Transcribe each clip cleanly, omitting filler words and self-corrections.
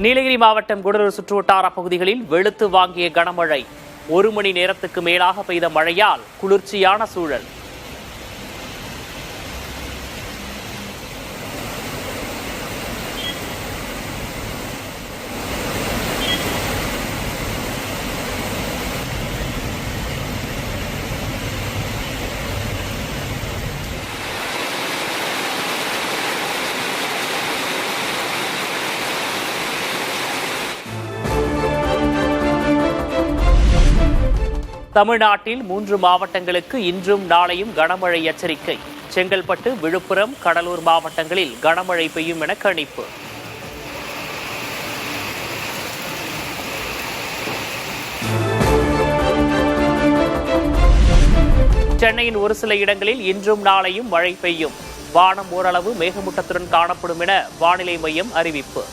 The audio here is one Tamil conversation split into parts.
நீலகிரி மாவட்டம் கூடலூர் சுற்றுவட்டார பகுதிகளில் வெளுத்து வாங்கிய கனமழை. 1 மணி நேரத்துக்கு மேலாக பெய்த மழையால் குளிர்ச்சியான சூழல். தமிழ்நாட்டில் 3 மாவட்டங்களுக்கு இன்றும் நாளையும் கனமழை எச்சரிக்கை. செங்கல்பட்டு, விழுப்புரம், கடலூர் மாவட்டங்களில் கனமழை பெய்யும் என கணிப்பு. சென்னையின் ஒரு சில இடங்களில் இன்றும் நாளையும் மழை பெய்யும். வானம் ஓரளவு மேகமூட்டத்துடன் காணப்படும் என வானிலை மையம் அறிவிப்பு.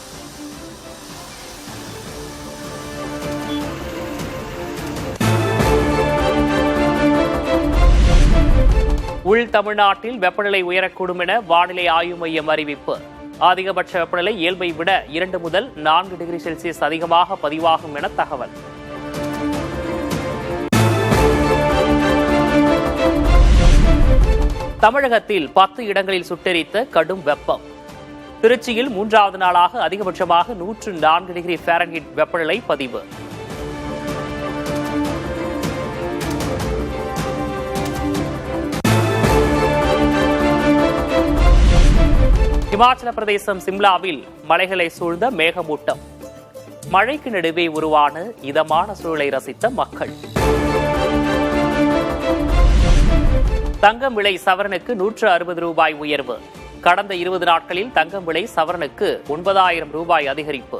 உள் தமிழ்நாட்டில் வெப்பநிலை உயரக்கூடும் என வானிலை ஆய்வு மையம் அறிவிப்பு. அதிகபட்ச வெப்பநிலை இயல்பை விட 2 முதல் 4 டிகிரி செல்சியஸ் அதிகமாக பதிவாகும் என தகவல். தமிழகத்தில் 10 இடங்களில் சுட்டெரித்த கடும் வெப்பம். திருச்சியில் 3வது நாளாக அதிகபட்சமாக 104 டிகிரி ஃபாரன்ஹீட் வெப்பநிலை பதிவு. இமாச்சல பிரதேசம் சிம்லாவில் மலைகளை சூழ்ந்த மேகமூட்டம். மழைக்கு நடுவே உருவான இதமான சூழலை ரசித்த மக்கள். தங்கம் விலை சவரனுக்கு 160 ரூபாய் உயர்வு. கடந்த 20 நாட்களில் தங்கம் விலை சவரனுக்கு 9,000 ரூபாய் அதிகரிப்பு.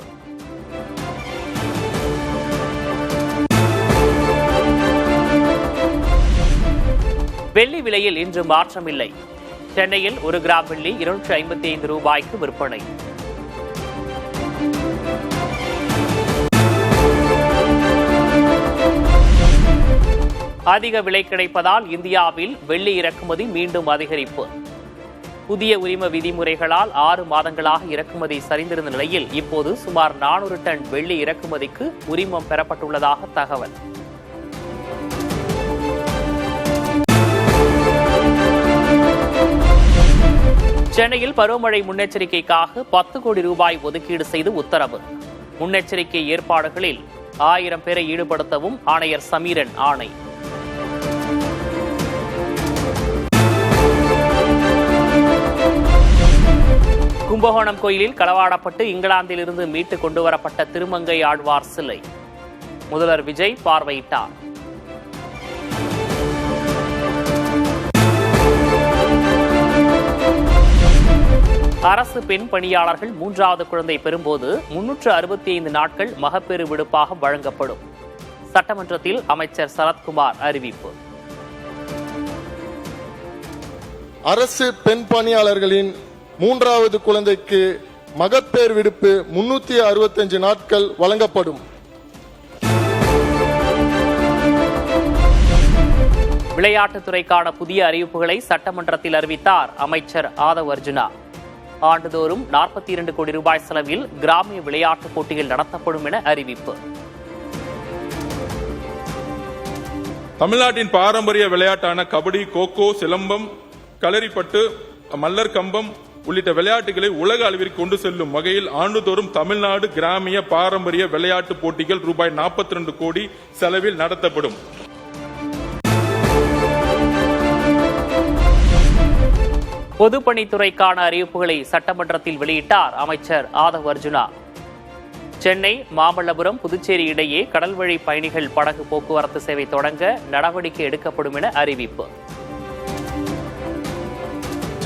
வெள்ளி விலையில் இன்று மாற்றமில்லை. சென்னையில் 1 கிராம் வெள்ளி 255 ரூபாய்க்கு விற்பனை. அதிக விலை கிடைப்பதால் இந்தியாவில் வெள்ளி இறக்குமதி மீண்டும் அதிகரிப்பு. புதிய உரிம விதிமுறைகளால் 6 மாதங்களாக இறக்குமதி சரிந்திருந்த நிலையில் இப்போது சுமார் 400 டன் வெள்ளி இறக்குமதிக்கு உரிமம் பெறப்பட்டுள்ளதாக தகவல். சென்னையில் பருவமழை முன்னெச்சரிக்கைக்காக 10 கோடி ரூபாய் ஒதுக்கீடு செய்து உத்தரவு. முன்னெச்சரிக்கை ஏற்பாடுகளில் 1000 பேரை ஈடுபடுத்தவும் ஆணையர் சமீரன் ஆணை. கும்பகோணம் கோயிலில் களவாடப்பட்டு இங்கிலாந்தில் இருந்து மீட்டு கொண்டுவரப்பட்ட திருமங்கை ஆழ்வார் சிலை முதல்வர் விஜய் பார்வையிட்டார். அரசு பெண் பணியாளர்கள் 3வது குழந்தை பெறும்போது 365 நாட்கள் மகப்பேறு விடுப்பாக வழங்கப்படும். சட்டமன்றத்தில் அமைச்சர் சரத்குமார் அறிவிப்பு. அரசு பெண் பணியாளர்களின் 3வது குழந்தைக்கு மகப்பேறு விடுப்பு 365 நாட்கள் வழங்கப்படும். விளையாட்டுத்துறைக்கான புதிய அறிவிப்புகளை சட்டமன்றத்தில் அறிவித்தார் அமைச்சர் ஆதவ் அர்ஜுனா. ஆண்டுதோறும் 42 கோடி ரூபாய் செலவில் கிராமிய விளையாட்டுப் போட்டிகள் நடத்தப்படும் என அறிவிப்பு. தமிழ்நாட்டின் பாரம்பரிய விளையாட்டான கபடி, கோகோ, சிலம்பம், களரிப்பட்டு, மல்லர் கம்பம் உள்ளிட்ட விளையாட்டுகளை உலக அளவிற்கு கொண்டு செல்லும் வகையில் ஆண்டுதோறும் தமிழ்நாடு கிராமிய பாரம்பரிய விளையாட்டுப் போட்டிகள் ரூபாய் 42 கோடி செலவில் நடத்தப்படும். பொதுப்பணித்துறைக்கான அறிவிப்புகளை சட்டமன்றத்தில் வெளியிட்டார் அமைச்சர் ஆதவ் அர்ஜுனா. சென்னை, மாமல்லபுரம், புதுச்சேரி இடையே கடல்வழி பயணிகள் படகு போக்குவரத்து சேவை தொடங்க நடவடிக்கை எடுக்கப்படும் என அறிவிப்பு.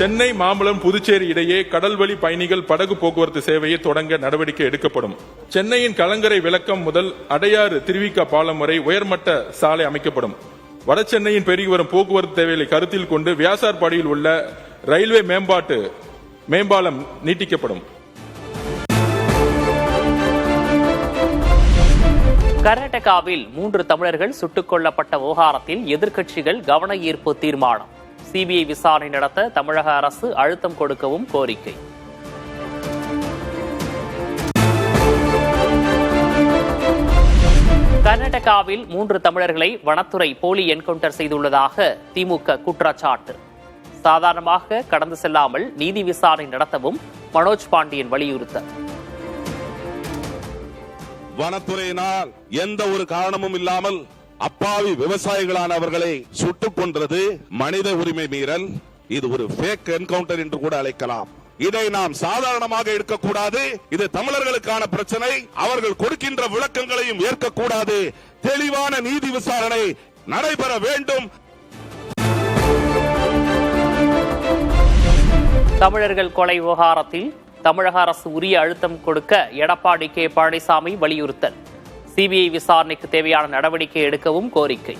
சென்னை, மாமல்லபுரம், புதுச்சேரி இடையே கடல்வழி பயணிகள் படகு போக்குவரத்து சேவையை தொடங்க நடவடிக்கை எடுக்கப்படும். சென்னையின் கலங்கரை விளக்கம் முதல் அடையாறு திருவிக பாலம் வரை உயர்மட்ட சாலை அமைக்கப்படும். வடசென்னையின் பெருகி வரும் போக்குவரத்து தேவைகளை கருத்தில் கொண்டு வியாசார்பாடியில் உள்ள ரயில்வே மேம்பாலம் நீட்டிக்கப்படும். கர்நாடகாவில் 3 தமிழர்கள் சுட்டுக் கொல்லப்பட்ட விவகாரத்தில் எதிர்க்கட்சிகள் கவன ஈர்ப்பு தீர்மானம். சிபிஐ விசாரணை நடத்த தமிழக அரசு அழுத்தம் கொடுக்கவும் கோரிக்கை. கர்நாடகாவில் 3 தமிழர்களை வனத்துறை போலி என்கவுண்டர் செய்துள்ளதாக திமுக குற்றச்சாட்டு. சாதாரணமாக கடந்து செல்லாமல் நீதி விசாரணை நடத்தவும் மனோஜ் பாண்டியன் வலியுறுத்தல். வனத்துறையினால் எந்த ஒரு காரணமும் இல்லாமல் அப்பாவி விவசாயிகளான அவர்களை சுட்டுக் கொன்றது மனித உரிமை மீறல். இது ஒரு ஃபேக் என்கவுண்டர் என்று கூட அழைக்கலாம். இதை நாம் சாதாரணமாக எடுக்கக்கூடாது. இது தமிழர்களுக்கான பிரச்சனை. அவர்கள் கொடுக்கின்ற விளக்கங்களையும் ஏற்கக்கூடாது. தெளிவான நீதி விசாரணை நடைபெற வேண்டும். தமிழர்கள் கொலை விவகாரத்தில் தமிழக அரசு உரிய அழுத்தம் கொடுக்க எடப்பாடி கே பழனிசாமி வலியுறுத்தல். சிபிஐ விசாரணைக்கு தேவையான நடவடிக்கை எடுக்கவும் கோரிக்கை.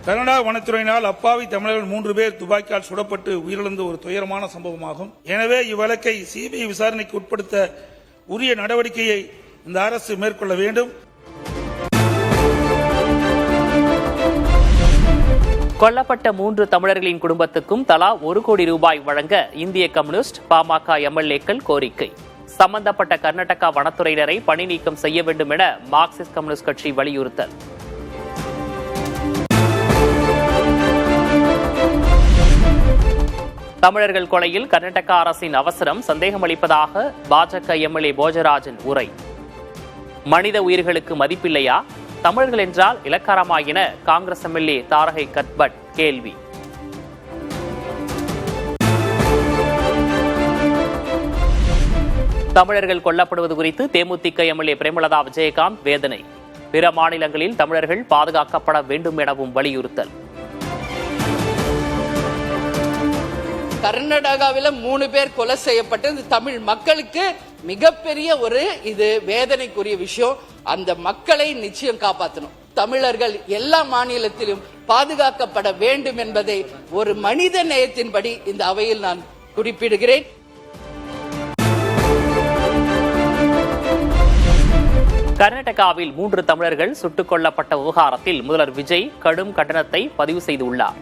கர்நாடக வனத்துறையினால் அப்பாவி தமிழர்கள் 3 பேர் துப்பாக்கியால் சுடப்பட்டு உயிரிழந்த ஒரு துயரமான சம்பவமாகும். எனவே இவ்வழக்கை சிபிஐ விசாரணைக்கு உட்படுத்த உரிய நடவடிக்கையை இந்த அரசு மேற்கொள்ள வேண்டும். கொல்லப்பட்ட 3 தமிழர்களின் குடும்பத்துக்கும் தலா 1 கோடி ரூபாய் வழங்க இந்திய கம்யூனிஸ்ட் பாமக எம்எல்ஏக்கள் கோரிக்கை. சம்பந்தப்பட்ட கர்நாடகா வனத்துறையினரை பணி நீக்கம் செய்ய வேண்டும் என மார்க்சிஸ்ட் கம்யூனிஸ்ட் கட்சி வலியுறுத்தல். தமிழர்கள் கொலையில் கர்நாடகா அரசின் அவசரம் சந்தேகமளிப்பதாக பாஜக எம்எல்ஏ போஜராஜன் உரை. மனித உயிர்களுக்கு மதிப்பில்லையா? தமிழர்கள் என்றால் இலக்காரமா என காங்கிரஸ் எம்எல்ஏ தாரகை கத்பட் கேள்வி. தமிழர்கள் கொல்லப்படுவது குறித்து தேமுதிக எம்எல்ஏ பிரேமலதா விஜயகாந்த் வேதனை. பிற மாநிலங்களில் தமிழர்கள் பாதுகாக்கப்பட வேண்டும் எனவும் வலியுறுத்தல். கர்நாடகாவில் 3 பேர் கொலை செய்யப்பட்டது தமிழ் மக்களுக்கு மிகப்பெரிய ஒரு வேதனைக்குரிய விஷயம். அந்த மக்களை நிச்சயம் காப்பாற்றணும். தமிழர்கள் எல்லா மாநிலத்திலும் பாதுகாக்கப்பட வேண்டும் என்பதை ஒரு மனித நேயத்தின்படி இந்த அவையில் நான் குறிப்பிடுகிறேன். கர்நாடகாவில் 3 தமிழர்கள் சுட்டுக் கொல்லப்பட்ட விவகாரத்தில் முதல்வர் விஜய் கடும் கண்டனத்தை பதிவு செய்துள்ளார்.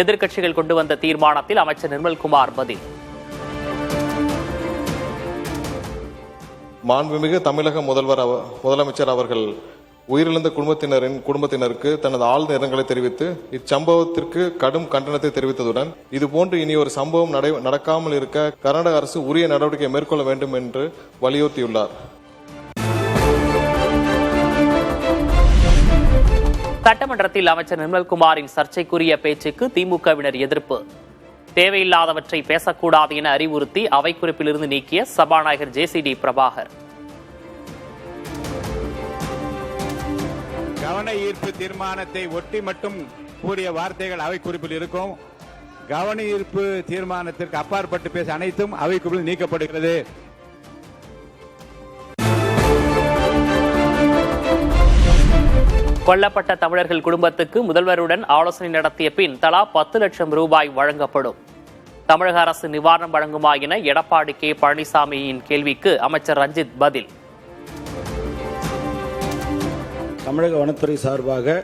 எதிர்க்கட்சிகள் கொண்டு வந்த தீர்மானத்தில் அமைச்சர் நிர்மல்குமார் பதில். மாண்புமிகு தமிழக முதலமைச்சர் அவர்கள் உயிரிழந்த குடும்பத்தினருக்கு தனது ஆழ்ந்த இரங்கலை தெரிவித்து இச்சம்பவத்திற்கு கடும் கண்டனத்தை தெரிவித்ததுடன் இதுபோன்று இனி ஒரு சம்பவம் நடக்காமல் இருக்க கர்நாடக அரசு உரிய நடவடிக்கை மேற்கொள்ள வேண்டும் என்று வலியுறுத்தியுள்ளார். சட்டமன்றத்தில் அமைச்சர் நிர்மல்குமாரின் சர்ச்சைக்குரிய பேச்சுக்கு திமுகவினர் எதிர்ப்பு. தேவையில்லாதவற்றை பேசக்கூடாது என அறிவுறுத்தி அவை குறிப்பிலிருந்து நீக்கிய சபாநாயகர் ஜேசிடி பிரபாகர். கவன ஈர்ப்பு தீர்மானத்தை ஒட்டி மட்டும் கூறிய வார்த்தைகள் அவை குறிப்பில் இருக்கும். கவன ஈர்ப்பு தீர்மானத்திற்கு அப்பாற்பட்டு பேச அனைத்தும் அவை குறிப்பில் நீக்கப்படுகிறது. கொல்லப்பட்ட தமிழர்கள் குடும்பத்துக்கு முதல்வருடன் ஆலோசனை நடத்திய பின் தலா 10 லட்சம் ரூபாய் வழங்கப்படும். தமிழக அரசு நிவாரணம் வழங்குமா என எடப்பாடி கே பழனிசாமியின் கேள்விக்கு அமைச்சர் ரஞ்சித் பதில். தமிழக வனத்துறை சார்பாக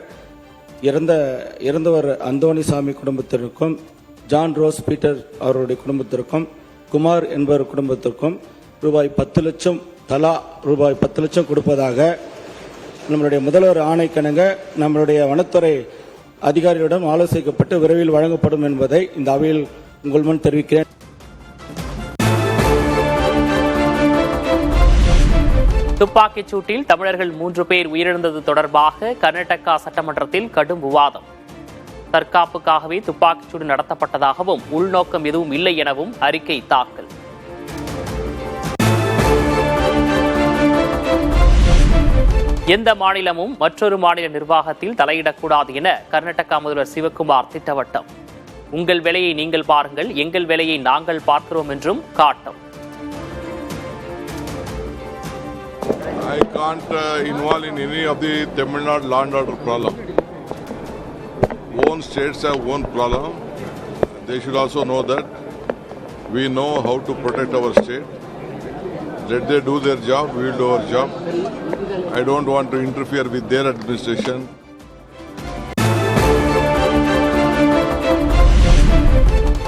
இறந்தவர் அந்தோணிசாமி குடும்பத்திற்கும், ஜான் ரோஸ் பீட்டர் அவருடைய குடும்பத்திற்கும், குமார் என்பவர் குடும்பத்திற்கும் ரூபாய் 10 லட்சம் தலா ரூபாய் 10 லட்சம் கொடுப்பதாக நம்மளுடைய முதல்வர் ஆணைக்கிணங்க நம்மளுடைய வனத்துறை அதிகாரிகளிடம் ஆலோசிக்கப்பட்டு விரைவில் வழங்கப்படும் என்பதை இந்த அவையில் உங்கள் முன் தெரிவிக்கிறேன். துப்பாக்கிச் சூட்டில் தமிழர்கள் 3 பேர் உயிரிழந்தது தொடர்பாக கர்நாடகா சட்டமன்றத்தில் கடும் விவாதம். தற்காப்புக்காகவே துப்பாக்கிச்சூடு நடத்தப்பட்டதாகவும் உள்நோக்கம் எதுவும் இல்லை எனவும் அறிக்கை தாக்கல். எந்த மாநிலமும் மற்றொரு மாநில நிர்வாகத்தில் தலையிடக்கூடாது என கர்நாடகா முதல்வர் சிவக்குமார் திட்டவட்டம். உங்கள் வேலையை நீங்கள் பாருங்கள், எங்கள் வேலையை நாங்கள் பார்க்கிறோம் என்றும் காட்டம். I can't involve in any of the Tamil Nadu law and order problem. Own states have own problem. They should also know that we know how to protect our state. Let them do their job, we will do our job. I don't want to interfere with their administration.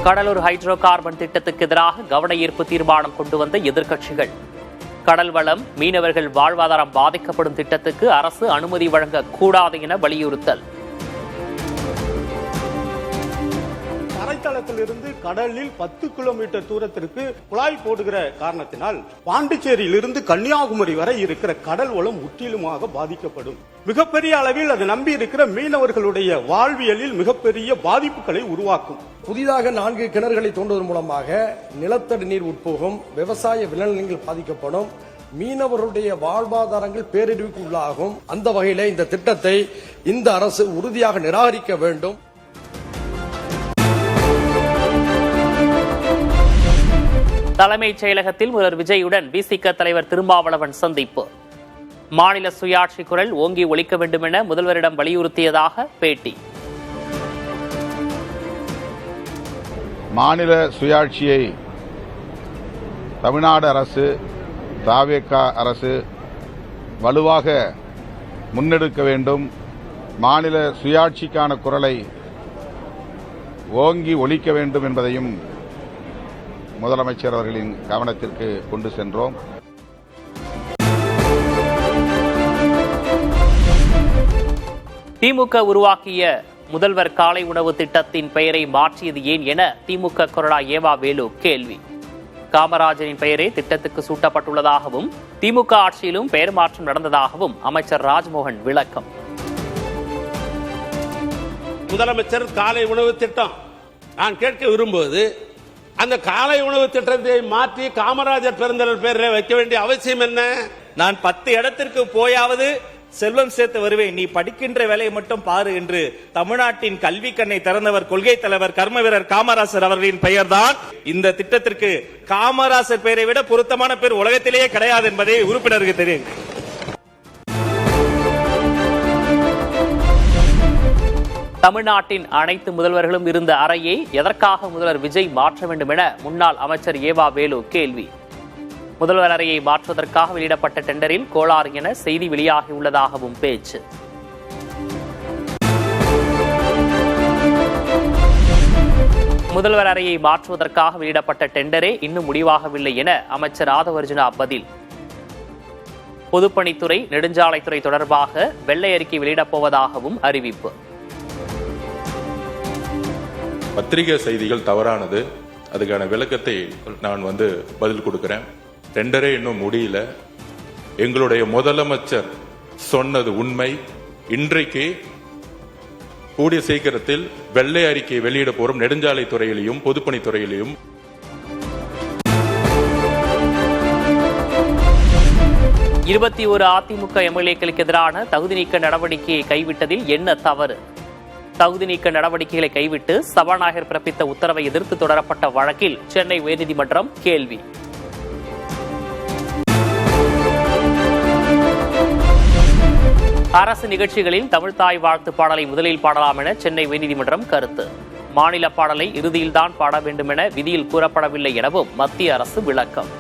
Cuddalore hydro carbon திட்டத்துக்கு எதிராக கவன ஈர்ப்பு தீர்மானம் கொண்டு வந்த எதிர்க்கட்சிகள் கடல் வளம், மீனவர்கள் வாழ்வாதாரம் பாதிக்கப்படும் திட்டத்துக்கு அரசு அனுமதி வழங்கக்கூடாது என வலியுறுத்தல். தரைத்தளத்திலிருந்து கடலில் 10 கிலோமீட்டர் தூரத்திற்கு குழாய் போடுகிற காரணத்தினால் பாண்டிச்சேரியிலிருந்து கன்னியாகுமரி வரை இருக்கிற கடல் வளம் முற்றிலுமாக பாதிக்கப்படும். மிகப்பெரிய அளவில் அது நம்பி இருக்கிற மீனவர்களுடைய வாழ்வியலில் மிகப்பெரிய பாதிப்புகளை உருவாக்கும். புதிதாக 4 கிணறுகளை தோண்டுவதன் மூலமாக நிலத்தடி நீர் உட்போகும், விவசாய விளைநிலங்கள் பாதிக்கப்படும், மீனவருடைய வாழ்வாதாரங்கள் பேரழிவுக்கு உள்ளாகும். அந்த வகையில இந்த திட்டத்தை இந்த அரசு உறுதியாக நிராகரிக்க வேண்டும். தலைமைச் செயலகத்தில் முதல்வர் விஜயுடன் விசிக தலைவர் திருமாவளவன் சந்திப்பு. மாநில சுயாட்சி குரல் ஓங்கி ஒலிக்க வேண்டும் என முதல்வரிடம் வலியுறுத்தியதாக பேட்டி. மாநில சுயாட்சியை தமிழ்நாடு அரசு, தவேக அரசு வலுவாக முன்னெடுக்க வேண்டும். மாநில சுயாட்சிக்கான குரலை ஓங்கி ஒலிக்க வேண்டும் என்பதையும் முதலமைச்சர் அவர்களின் கவனத்திற்கு கொண்டு சென்றோம். திமுக உருவாக்கிய முதல்வர் காலை உணவு திட்டத்தின் பெயரை மாற்றியது ஏன் என திமுக கொறடா ஏவா வேலு கேள்வி. காமராஜரின் பெயரே திட்டத்துக்கு சூட்டப்பட்டுள்ளதாகவும் திமுக ஆட்சியிலும் பெயர் மாற்றம் நடந்ததாகவும் அமைச்சர் ராஜ்மோகன் விளக்கம். முதலமைச்சர் காலை உணவு திட்டம் நான் கேட்க விரும்புவது, அந்த காலை உணவு திட்டத்தை மாற்றி காமராஜர் பிறந்தநாள் பேரில் வைக்க வேண்டிய அவசியம் என்ன? நான் 10 இடத்திற்கு போயாவது செல்வம் சேர்த்து வருவேன், நீ படிக்கின்ற வேலையை மட்டும் பாரு என்று தமிழ்நாட்டின் கல்வி கண்ணை திறந்தவர் கொள்கை தலைவர் கர்ம வீரர் காமராசர் அவர்களின் பெயர்தான். இந்த திட்டத்திற்கு காமராசர் பெயரை விட பொருத்தமான பேர் உலகத்திலேயே கிடையாது என்பதை உறுப்பினருக்கு தெரியும். தமிழ்நாட்டின் அனைத்து முதல்வர்களும் இருந்த அறையை எதற்காக முதல்வர் விஜய் மாற்ற வேண்டும் என முன்னாள் அமைச்சர் ஏவா வேலு கேள்வி. முதல்வர் அறையை மாற்றுவதற்காக வெளியிடப்பட்ட டெண்டரில் கோளாறு என செய்தி வெளியாகியுள்ளதாகவும் பேச்சு. முதல்வர் அறையை மாற்றுவதற்காக வெளியிடப்பட்ட டெண்டரே இன்னும் முடிவாகவில்லை என அமைச்சர் ஆதவர்ஜுனா பதில். பொதுப்பணித்துறை, நெடுஞ்சாலைத்துறை தொடர்பாக வெள்ளை அறிக்கை வெளியிடப் போவதாகவும் அறிவிப்பு. பத்திரிகை செய்திகள் தவறானது, அதுக்கான விளக்கத்தை நான் பதில் கொடுக்கிறேன். டெண்டரே இன்னும் முடியல. எங்களுடைய முதலமைச்சர் சொன்னது உண்மை. இன்றைக்கு கூடிய சீக்கிரத்தில் வெள்ளை அறிக்கை வெளியிட போறோம். நெடுஞ்சாலை துறையிலையும் பொதுப்பணித்துறையிலையும். இருபத்தி ஒரு அதிமுக எம்எல்ஏக்களுக்கு எதிரான தகுதி நீக்க நடவடிக்கையை கைவிட்டதில் என்ன தவறு? தகுதி நீக்க நடவடிக்கைகளை கைவிட்டு சபாநாயகர் பிறப்பித்த உத்தரவை எதிர்த்து தொடரப்பட்ட வழக்கில் சென்னை உயர்நீதிமன்றம் கேள்வி. அரசு நிகழ்ச்சிகளில் தமிழ்தாய் வாழ்த்து பாடலை முதலில் பாடலாம் என சென்னை உயர்நீதிமன்றம் கருத்து. மாநில பாடலை இறுதியில்தான் பாட வேண்டும் என விதியில் கூறப்படவில்லை எனவும் மத்திய அரசு விளக்கம்.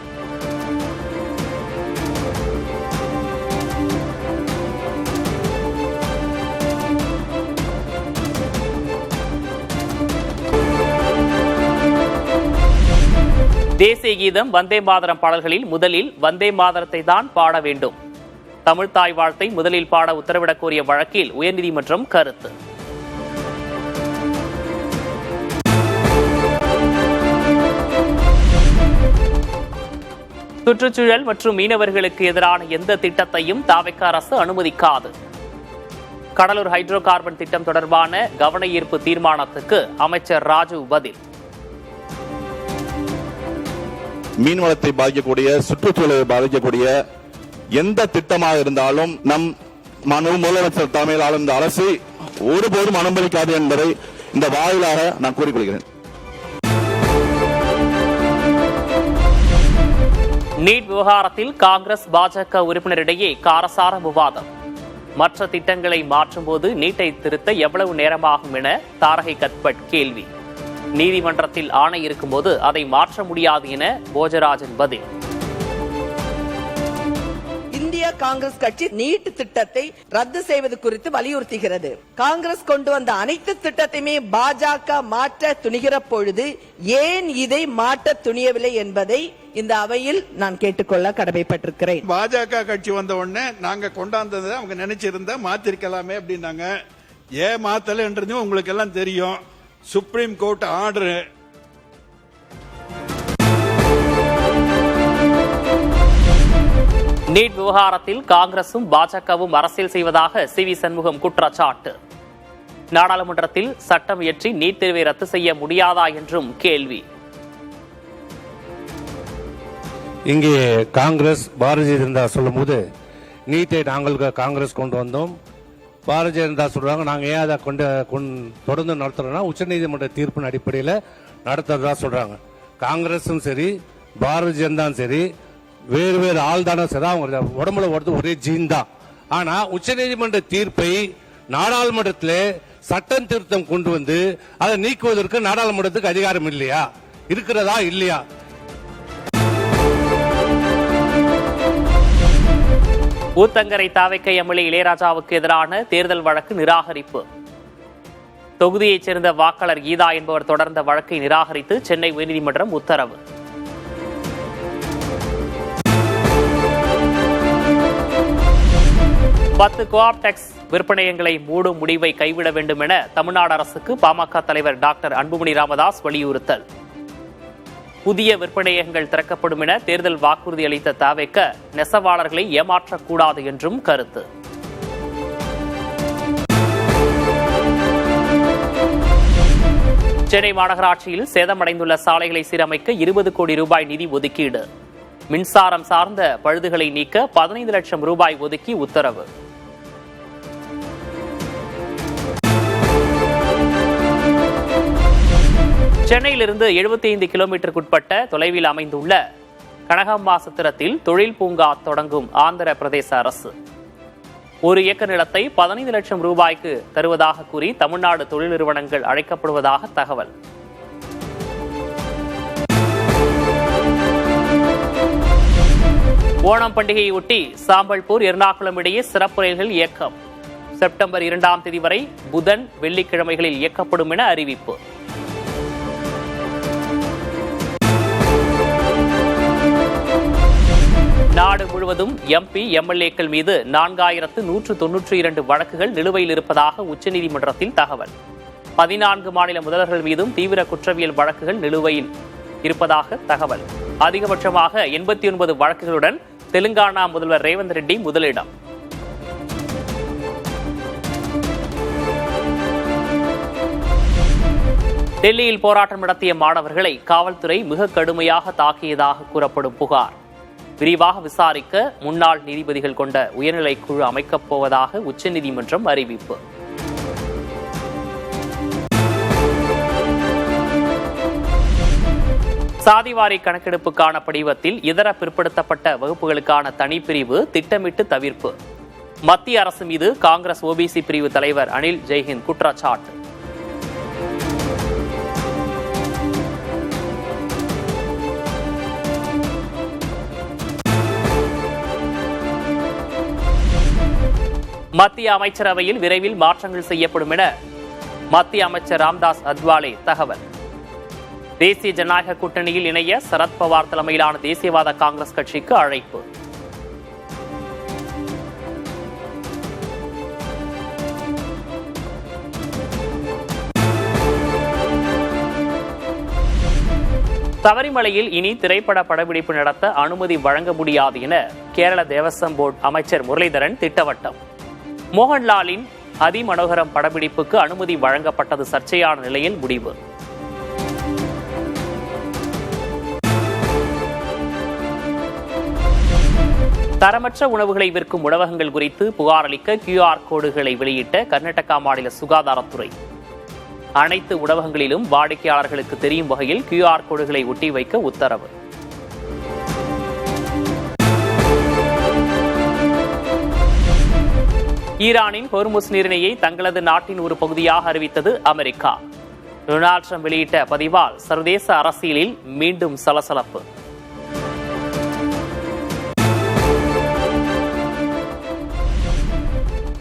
தேசிய கீதம், வந்தே மாதரம் பாடல்களில் முதலில் வந்தே மாதரத்தை தான் பாட வேண்டும். தமிழ்தாய் வாழ்த்தை முதலில் பாட உத்தரவிடக் கோரிய வழக்கில் உயர்நீதிமன்றம் கருத்து. சுற்றுச்சூழல் மற்றும் மீனவர்களுக்கு எதிரான எந்த திட்டத்தையும் தவேக அரசு அனுமதிக்காது. கடலூர் ஹைட்ரோ கார்பன் திட்டம் தொடர்பான கவன ஈர்ப்பு தீர்மானத்துக்கு அமைச்சர் ராஜு பதில். மீன்வளத்தை பாதிக்கக்கூடிய, சுற்றுச்சூழலை பாதிக்கக்கூடிய எந்த திட்டமாக இருந்தாலும் நம் முதலமைச்சர் தலைமையில் ஆளும் இந்த அரசு ஒருபோதும் அனுமதிக்காது என்பதை இந்த வாயிலாக நான் கூறிக்கொள்கிறேன். நீட் விவகாரத்தில் காங்கிரஸ், பாஜக உறுப்பினரிடையே காரசார விவாதம். மற்ற திட்டங்களை மாற்றும் போது நீட்டை திருத்த எவ்வளவு நேரமாகும் என தாரகை கத்பட் கேள்வி. நீதிமன்றத்தில் ஆணை இருக்கும்போது அதை மாற்ற முடியாது என போஜராஜன் பதில். இந்திய காங்கிரஸ் கட்சி நீட் திட்டத்தை ரத்து செய்வது குறித்து வலியுறுத்துகிறது. காங்கிரஸ் கொண்டு வந்த அனைத்து திட்டத்தையுமே பாஜக மாற்ற துணிகிற பொழுது ஏன் இதை மாற்ற துணியவில்லை என்பதை இந்த அவையில் நான் கேட்டுக்கொள்ள கடமைப்பட்டிருக்கிறேன். பாஜக கட்சி வந்த உடனே நாங்க கொண்டாந்ததை அவங்க நினைச்சிருந்தா மாத்திருக்கலாமே அப்படின்னாங்க. ஏன் மாத்தலன்றதும் உங்களுக்கு எல்லாம் தெரியும். Supreme court order. நீட் விவகாரத்தில் காங்கிரசும் பாஜகவும் அரசியல் செய்வதாக சி.வி. சண்முகம் குற்றச்சாட்டு. நாடாளுமன்றத்தில் சட்டம் இயற்றி நீட் தேர்வை ரத்து செய்ய முடியாதா என்றும் கேள்வி. இங்கே காங்கிரஸ் பாரதிய ஜனதா சொல்லும் போது நீட்டை நாங்கள் காங்கிரஸ் கொண்டு வந்தோம், பாரதிய ஜனதா சொல்றாங்க நாங்க ஏன் அதை தொடர்ந்து நடத்துறோம்னா உச்சநீதிமன்ற தீர்ப்பின் அடிப்படையில் நடத்துறதா சொல்றாங்க. காங்கிரஸும் சரி பாரதிய ஜனதாவும் சரி வேறு வேறு ஆள் தானே சரி, அவங்க உடம்புல வருது ஒரே ஜீன் தான். ஆனா உச்சநீதிமன்ற தீர்ப்பை நாடாளுமன்றத்தில் சட்டம் திருத்தம் கொண்டு வந்து அதை நீக்குவதற்கு நாடாளுமன்றத்துக்கு அதிகாரம் இல்லையா? இருக்கிறதா இல்லையா? ஊத்தங்கரை தாவைக்கை எம்எல்ஏ இளையராஜாவுக்கு எதிரான தேர்தல் வழக்கு நிராகரிப்பு. தொகுதியைச் சேர்ந்த வாக்காளர் கீதா என்பவர் தொடர்ந்த வழக்கை நிராகரித்து சென்னை உயர்நீதிமன்றம் உத்தரவு. பத்து கோஆப்டெக்ஸ் விற்பனையங்களை மூடும் முடிவை கைவிட வேண்டும் என தமிழ்நாடு அரசுக்கு பாமக தலைவர் டாக்டர் அன்புமணி ராமதாஸ் வலியுறுத்தல். புதிய விற்பனையகங்கள் திறக்கப்படும் என தேர்தல் வாக்குறுதி அளித்த தவிக நெசவாளர்களை ஏமாற்றக்கூடாது என்றும் கருத்து. சென்னை மாநகராட்சியில் சேதமடைந்துள்ள சாலைகளை சீரமைக்க 20 கோடி ரூபாய் நிதி ஒதுக்கீடு. மின்சாரம் சார்ந்த பழுதுகளை நீக்க 15 லட்சம் ரூபாய் ஒதுக்கி உத்தரவு. சென்னையிலிருந்து 75 கிலோமீட்டருக்குட்பட்ட தொலைவில் அமைந்துள்ள கனகம்பாசத்திரத்தில் தொழில் பூங்கா தொடங்கும் ஆந்திர பிரதேச அரசு. ஒரு ஏக்கர் நிலத்தை 15 லட்சம் ரூபாய்க்கு தருவதாக கூறி தமிழ்நாடு தொழில் நிறுவனங்கள் அழைக்கப்படுவதாக தகவல். ஓணம் பண்டிகையொட்டி சாம்பல்பூர் எர்ணாகுளம் இடையே சிறப்பு ரயில்கள் இயக்கம். செப்டம்பர் 2ஆம் தேதி வரை புதன் வெள்ளிக்கிழமைகளில் இயக்கப்படும் என அறிவிப்பு. நாடு முழுவதும் எம்பி எம்எல்ஏக்கள் மீது 4192 வழக்குகள் நிலுவையில் இருப்பதாக உச்சநீதிமன்றத்தில் தகவல். 14 மாநில முதல்வர்கள் மீதும் தீவிர குற்றவியல் வழக்குகள் நிலுவையில் இருப்பதாக தகவல். அதிகபட்சமாக 89 வழக்குகளுடன் தெலுங்கானா முதல்வர் ரேவந்த் ரெட்டி முதலிடம். டெல்லியில் போராட்டம் நடத்திய மாணவர்களை காவல்துறை மிக கடுமையாக தாக்கியதாக கூறப்படும் புகார். விரிவாக விசாரிக்க முன்னாள் நீதிபதிகள் கொண்ட உயர்நிலை குழு அமைக்கப் போவதாக உச்சநீதிமன்றம் அறிவிப்பு. சாதிவாரி கணக்கெடுப்புக்கான படிவத்தில் இதர பிற்படுத்தப்பட்ட வகுப்புகளுக்கான தனிப்பிரிவு திட்டமிட்டு தவிர்ப்பு. மத்திய அரசு மீது காங்கிரஸ் ஓபிசி பிரிவு தலைவர் அனில் ஜெய்ஹிந்த் குற்றச்சாட்டு. மத்திய அமைச்சரவையில் விரைவில் மாற்றங்கள் செய்யப்படும் என மத்திய அமைச்சர் ராம்தாஸ் அத்வாலே தகவல். தேசிய ஜனநாயக கூட்டணியில் இணைய சரத்பவார் தலைமையிலான தேசியவாத காங்கிரஸ் கட்சிக்கு அழைப்பு. சபரிமலையில் இனி திரைப்பட படப்பிடிப்பு நடத்த அனுமதி வழங்க முடியாது என கேரள தேவஸ்வம் போர்டு அமைச்சர் முரளிதரன் திட்டவட்டம். மோகன்லாலின் அதிமனோகரம் படப்பிடிப்புக்கு அனுமதி வழங்கப்பட்டது சர்ச்சையான நிலையில் முடிவு. தரமற்ற உணவுகளை விற்கும் உணவகங்கள் குறித்து புகார் அளிக்க QR கோடுகளை வெளியிட்ட கர்நாடகா மாநில சுகாதாரத்துறை. அனைத்து உணவகங்களிலும் வாடிக்கையாளர்களுக்கு தெரியும் வகையில் QR கோடுகளை ஒட்டி வைக்க உத்தரவு. ஈரானின் ஹோர்முஸ் நீரிணையை தங்களது நாட்டின் ஒரு பகுதியாக அறிவித்தது அமெரிக்கா. டொனால்ட் ட்ரம்ப் வெளியிட்ட பதிவால் சர்வதேச அரசியலில் மீண்டும் சலசலப்பு.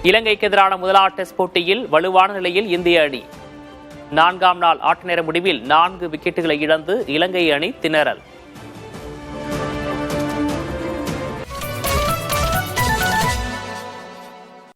இலங்கைக்கு எதிரான முதலாவது டெஸ்ட் போட்டியில் வலுவான நிலையில் இந்திய அணி. 4ஆம் நாள் ஆட்ட நேர முடிவில் 4 விக்கெட்டுகளை இழந்து இலங்கை அணி திணறல்.